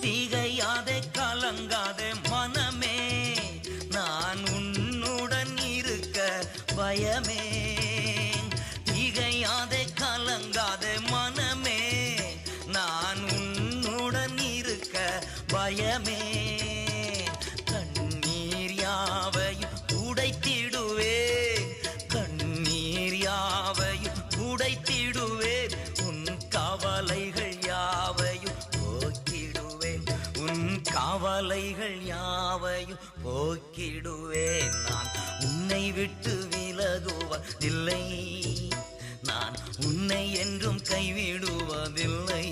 திகையாதே கலங்காதே மனமே, நான் உன்னுடன் இருக்க பயமே. திகையாதே கலங்காதே மனமே, நான் உன்னுடன் இருக்க பயமே. கண்ணீர் யாவையும் உடைத்திடுவேன், கண்ணீர் யாவையும் உடைத்திடுவேன். உன் கவலைகள் யாவையும் போக்கிடுவேன், உன் கவலைகள் யாவையும் போக்கிடுவேன். நான் உன்னை விட்டு விலகுவதில்லை, நான் உன்னை என்றும் கைவிடுவதில்லை.